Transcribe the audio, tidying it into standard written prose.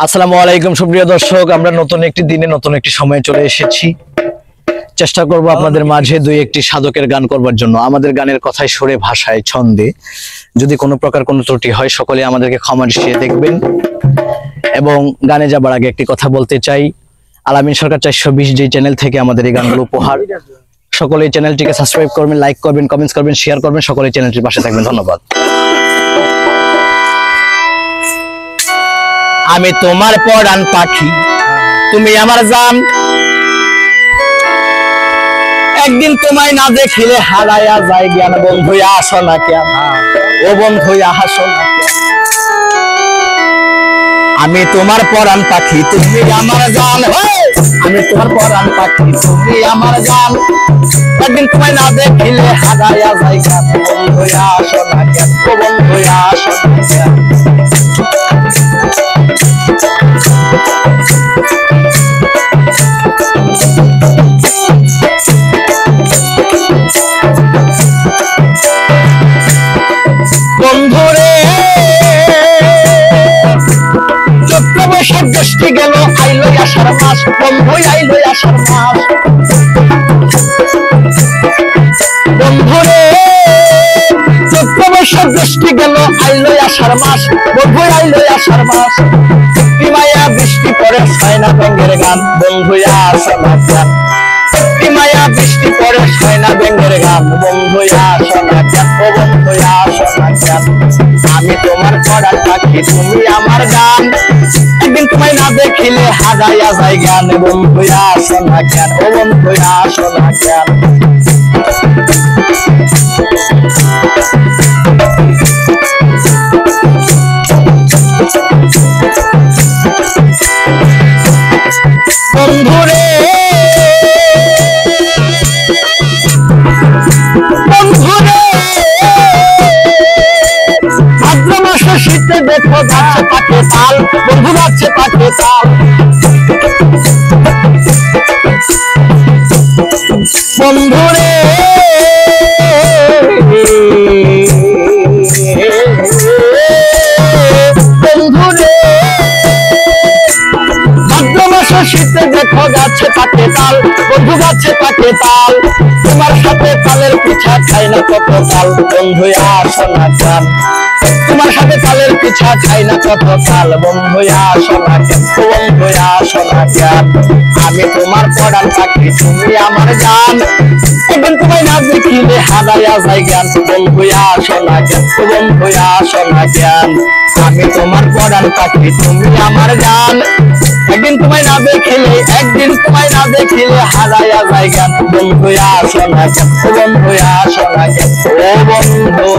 আসসালামু আলাইকুম সুপ্রিয় দর্শক, আমরা নতুন একটি দিনে নতুন একটি সময়ে চলে এসেছি। চেষ্টা করব আপনাদের মাঝে দুই একটি সাধকের গান করবার জন্য। আমাদের গানের কথায় সুরে ভাষায় ছন্দে যদি কোনো প্রকার কোনো ত্রুটি হয় সকলে আমাদেরকে ক্ষমা দৃষ্টিতে দেখবেন। এবং গানে যাবার আগে একটি কথা বলতে চাই, আলামিন সরকার 420 যে চ্যানেল থেকে আমাদের এই গানগুলো উপহার, সকলে এই চ্যানেলটিকে সাবস্ক্রাইব করবেন, লাইক করবেন, কমেন্টস করবেন, শেয়ার করবেন, সকলে চ্যানেলটির পাশে থাকবেন। ধন্যবাদ। আমি তোমার পরাণ পাখি, তুমি আমার জান, একদিন তোমায় না দেখিলে হারায়া যায় জ্ঞান। বন্ধু আসো না কেন, ও বন্ধু হাসো না কেন। আমি তোমার পরাণ পাখি, তুমি আমার জান, আমি তোমার পরাণ পাখি, তুমি আমার জান, একদিন তোমায় না দেখিলে হারায়া যায় জ্ঞান। বন্ধু আসো না কেন, ও বন্ধু আসো না কেন। বন্ধুরে চৈত্র বৈশাখ জ্যৈষ্ঠ গেল, আইলো আষাঢ় মাস, বন্ধু আইলো আষাঢ় মাস। বন্ধুরে চৈত্র বৈশাখ জ্যৈষ্ঠ গেল, আইলো আষাঢ় মাস, বন্ধু আইলো আষাঢ় মাস। মায়া বৃষ্টি পরে হয় না ব্যাঙের গান, বন্ধু আসো না কেন। মায়া বৃষ্টি পরে হয় না ব্যাঙের গান, বন্ধু আসো না কেন, ও বন্ধু আসো না কেন। আমি তোমার পরাণ পাখি, তুমি আমার গান, একদিন তোমায় না দেখিলে হারায়া যায় জ্ঞান। বন্ধু আসো না কেন, ও বন্ধু আসো না কেন। বন্ধুরে বন্ধুরে ভাদ্র মাসে শীতে দেখো যাচ্ছে পাকে তাল, বন্ধু যাচ্ছে পাকে তাল। বন্ধুরে বন্ধুরে ভাদ্র মাসে শীতে দেখো যাচ্ছে পাকে তাল, বন্ধু যাচ্ছে পাকে তাল। তোমার সাথে তালের পিঠা খাই না কত কাল, বন্ধু আসো না কেন। তোমার সাথে তালের পিঠা খাই না কত কাল, বন্ধু আসো না কেন, বন্ধু আসো না কেন। আমি তোমার পরাণ পাখি, তুমি আমার গান, একদিন তোমায় না দেখিলে হারায়া যায় জ্ঞান। বন্ধু আসো না কেন, বন্ধু আসো না কেন। আমি তোমার পরাণ পাখি, তুমি আমার গান, একদিন তোমায় না দেখিলে, একদিন তোমায় না দেখিলে হারায়া যায় জ্ঞান। বন্ধু আসো না কেন, বন্ধু আসো না কেন, ও বন্ধু।